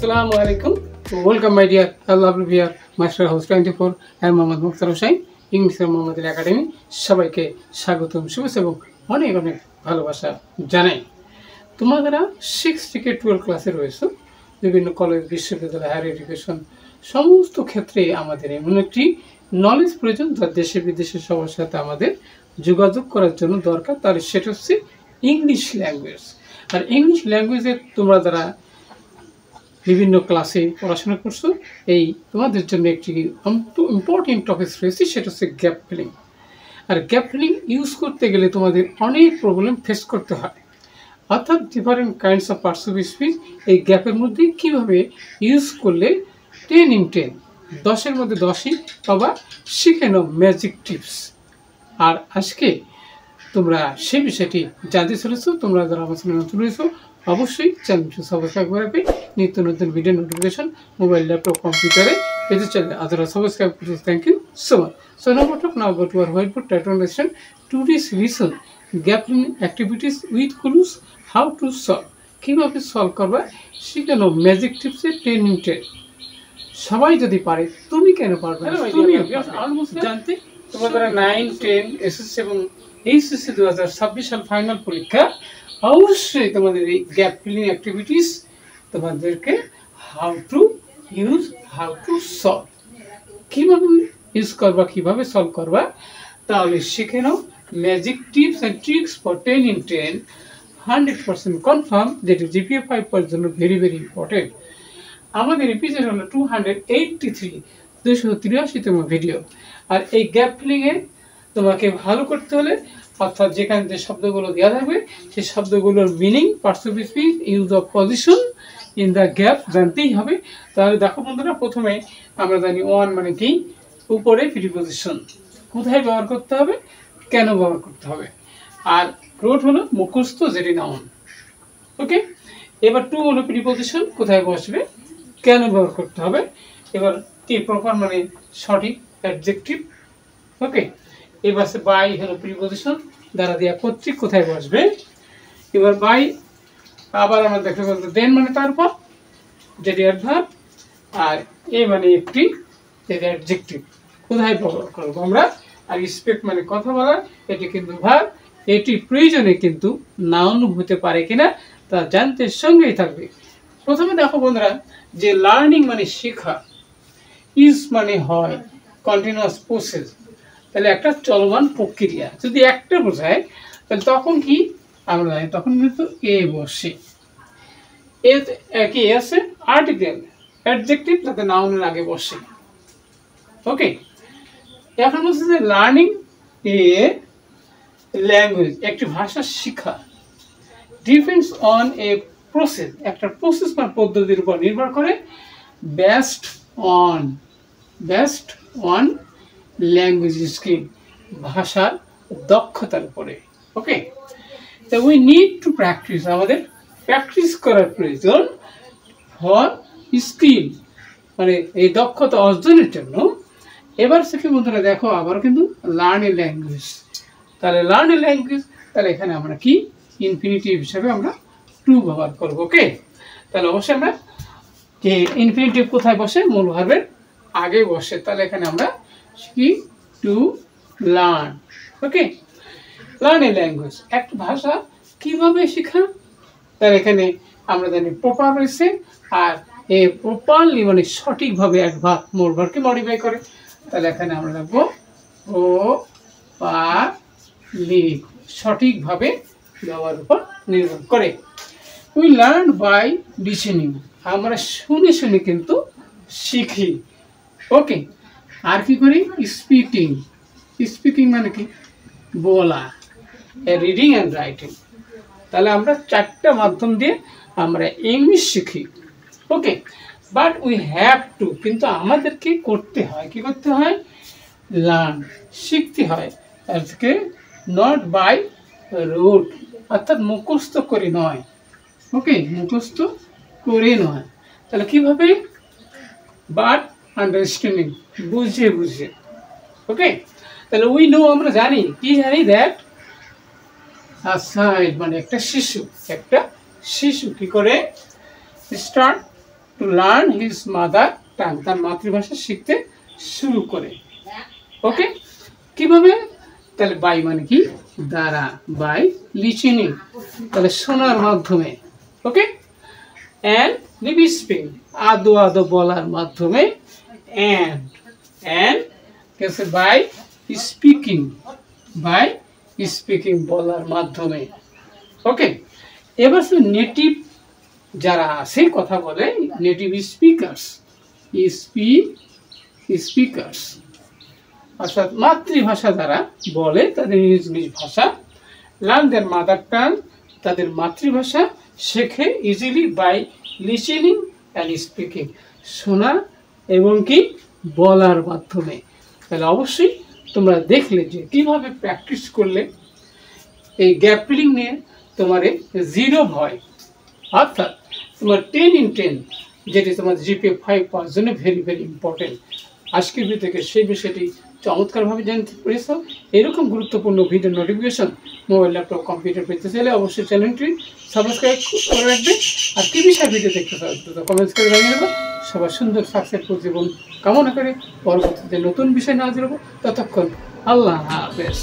Assalamu alaikum. Welcome my dear lovely viewer, Master House 24 and Mohammad Mukhtar Hussain, English Mohammad Academy. সবাইকে স্বাগতম শুভেচ্ছা এবং অনেক অনেক ভালোবাসা জানাই। তোমরা যারা 6 থেকে 12 ক্লাসে রয়েছে বিভিন্ন কলেজ বিশ্ববিদ্যালয় হায়ার এডুকেশন সমস্ত ক্ষেত্রে আমাদের এমন একটি নলেজ প্রয়োজন যা দেশে বিদেশে সবার সাথে আমাদের যোগাযোগ করার জন্য দরকার, তার সেটা হচ্ছে ইংলিশ ল্যাঙ্গুয়েজ। আর ইংলিশ ল্যাঙ্গুয়েজে তোমরা যারা বিভিন্ন ক্লাসে পড়াশোনা করছো, এই তোমাদের জন্য একটি ইম্পর্টেন্ট টপিক রয়েছে, সেটা হচ্ছে গ্যাপ ফিলিং। আর গ্যাপ ফিলিং ইউজ করতে গেলে তোমাদের অনেক প্রবলেম ফেস করতে হয়, অর্থাৎ different kinds of parts of speech এই গ্যাপের মধ্যে কীভাবে ইউজ করলে 10 in 10 10-এর মধ্যে 10ই পাবা, শিখে নাও ম্যাজিক টিপস। আর আজকে তোমরা সেই বিষয়টি জানতে চলেছো। তোমরা যারা আমার চ্যানেলে নতুন রয়েছো অবশ্যই চ্যানেলটি সাবস্ক্রাইব করে রাখবে, নিত্য নতুন ভিডিও নোটিফিকেশন মোবাইল, ল্যাপটপ, কম্পিউটারে পেতে চলে। আদারা সাবস্ক্রাইব করতে thank you so much. So now go to our whiteboard, try to understand today's lesson gap in activities with clues, how to solve। কীভাবে সলভ করবা শিখে নাও ম্যাজিক টিপসে 10 in 10। সবাই যদি পারে তুমি কেন পারবে না? জানতে তোমরা যারা 9, 10 এসএসসি এবং এইচএসসি 2026 সাল ফাইনাল পরীক্ষা, অবশ্যই তোমাদের এই গ্যাপ ফিলিং অ্যাক্টিভিটিস তোমাদেরকে how to use, how to solve, কীভাবে ইউজ করবা, কীভাবে সলভ করবা, তাহলে শিখে নাও magic tips and tricks for 10 in 10 100% confirm, যেটি জিপিএ 5 এর জন্য ভেরি ভেরি ইম্পর্টেন্ট। আমাদের এপিসোড হলো 283তম ভিডিও। আর এই গ্যাপ ফিলিংয়ে তোমাকে ভালো করতে হলে, অর্থাৎ যেখানে যে শব্দগুলো দেওয়া থাকবে সেই শব্দগুলোর meaning, parts of speech, use of position in the gap জানতেই হবে। তাহলে দেখো বন্ধুরা, প্রথমে আমরা জানি ওয়ান মানে কি, উপরে প্রিপজিশন, কোথায় ব্যবহার করতে হবে, কেন ব্যবহার করতে হবে। আর রোড হলো মুখস্থ, যেটি নাউন। ওকে, এবার টু হলো প্রিপজিশন, কোথায় বসবে, কেন ব্যবহার করতে হবে। এবার কি প্রপার মানে সঠিক, অ্যাডজেক্টিভ। ওকে, এবার বাই হলো প্রিপজিশন, দ্বারা দেওয়া কর্তৃক, কোথায় বসবে। এবার বাই আবার আমরা দেখতে বলতে দেন মানে তারপর, যেটি অ্যাডভার্ব। আর এ মানে একটি, যেটি অ্যাডজেক্টিভ, কোথায় ব্যবহার করবো আমরা। আর স্পেক্ট মানে কথা বলা, এটি কিন্তু ভার্ব। এটি প্রয়োজনে কিন্তু নাউন হতে পারে কিনা তা জানতে সঙ্গেই থাকবে। প্রথমে দেখো বন্ধুরা, যে লার্নিং মানে শেখা, ইজ মানে হয় কন্টিনিউয়াস প্রসেস, তাহলে একটা চলমান প্রক্রিয়া। যদি একটা বোঝায় তাহলে তখন কি আমরা জানি, তখন কিন্তু এ বসে। কি আছে আর্টিকেল, অ্যাডজেক্টিভ, যাতে নাউনের আগে বসে। ওকে, এখন বলছে যে লার্নিং এ ল্যাঙ্গুয়েজ, একটি ভাষা শিখা, ডিপেন্ডস অন এ প্রসেস, একটা প্রসেস বা পদ্ধতির উপর নির্ভর করে, বেস্ট অন ল্যাঙ্গুয়েজ স্কিল, ভাষার দক্ষতার উপরে। ওকে, তো উই নিড টু প্র্যাকটিস, আমাদের প্র্যাকটিস করার প্রয়োজন, ফর স্কিল মানে এই দক্ষতা অর্জনের জন্য। এবার থেকে বন্ধুরা দেখো আবার কিন্তু লার্ন এ ল্যাঙ্গুয়েজ, তাহলে লার্ন এ ল্যাঙ্গুয়েজ, তাহলে এখানে আমরা কি ইনফিনিটিভ হিসাবে আমরা টু ব্যবহার করবো। ওকে, তাহলে অবশ্যই আমরা যে ইনফিনিটিভ কোথায় বসে, মূল ভার্বের আগে বসে, তাহলে এখানে আমরা শিখি to learn. Okay, learn a language, একটা ভাষা কিভাবে শেখা, তাহলে এখানে আমরা জানি প্রপার রয়েছে। আর এই প্রপারলি মানে সঠিকভাবে অ্যাডভার্ব মূল ভার্বকে মডিফাই করে, তাহলে এখানে আমরা রাখবো প্রপারলি, সঠিকভাবে ব্যবহার উপর নির্ভর করে। উই লার্ন বাই লিসেনিং, আমরা শুনে শুনে কিন্তু শিখি। ওকে, আর কি করি, স্পিকিং মানে কি বলা, রিডিং অ্যান্ড রাইটিং। তাহলে আমরা 4টা মাধ্যম দিয়ে আমরা ইংলিশ শিখি। ওকে, বাট উই হ্যাভ টু, কিন্তু আমাদেরকে করতে হয়, কি করতে হয়, লার্ন, শিখতে হয়, আজকে নট বাই রুট, অর্থাৎ মুখস্থ করে নয়। ওকে, মুখস্থ করে নয়, তাহলে কিভাবে, বাট আন্ডারস্ট্যান্ডিং, বুঝে। ওকে, তাহলে উই নো, আমরা জানি, কি জানি, দ্যাট আ চাইল্ড মানে একটা শিশু কি করে start to learn his mother tongue, তার মাতৃভাষা শিখতে শুরু করে। ওকে, কিভাবে? তাহলে বাই মানে কি? দ্বারা, বাই লিসেনিং, তাহলে শোনার মাধ্যমে। ওকে, অ্যান্ড লিপ স্পিকিং, আদো আদো বলার মাধ্যমে। অ্যান্ড কেসে বাই স্পিকিং, বাই স্পিকিং বলার মাধ্যমে। ওকে, এবার নেটিভ যারা আছে কথা বলে, নেটিভ স্পিকার্স, স্পিকার্স অর্থাৎ মাতৃভাষা যারা বলে, তাদের নিজ নিজ ভাষা। লার্ন দেয়ার মাদার টাং, তাদের মাতৃভাষা শেখে easily by listening and speaking, শোনা এবং কি বলার মাধ্যমে। তাহলে অবশ্যই তোমরা দেখলে যে কীভাবে প্র্যাকটিস করলে এই গ্যাপ ফিলিং নিয়ে তোমার 0 ভয়, অর্থাৎ তোমার 10 in 10, যেটি তোমার জিপিএ 5 পাওয়ার জন্য ভেরি ভেরি ইম্পর্টেন্ট। আজকের ভিডিও থেকে সেই বিষয়টি চমৎকারভাবে জানতে পেরেছ। এরকম গুরুত্বপূর্ণ video notification mobile, laptop, computer পেতে চাইলে অবশ্যই চ্যানেলটি সাবস্ক্রাইব করে রাখবে। আর কি বিষয়ে ভিডিও দেখতে চাও কমেন্টস করে জানিয়ে দেবো। সবার সুন্দর সাকসেসফুল জীবন কামনা করে পরবর্তীতে নতুন বিষয় না হাজির হবো। ততক্ষণ আল্লাহ হাফেজ।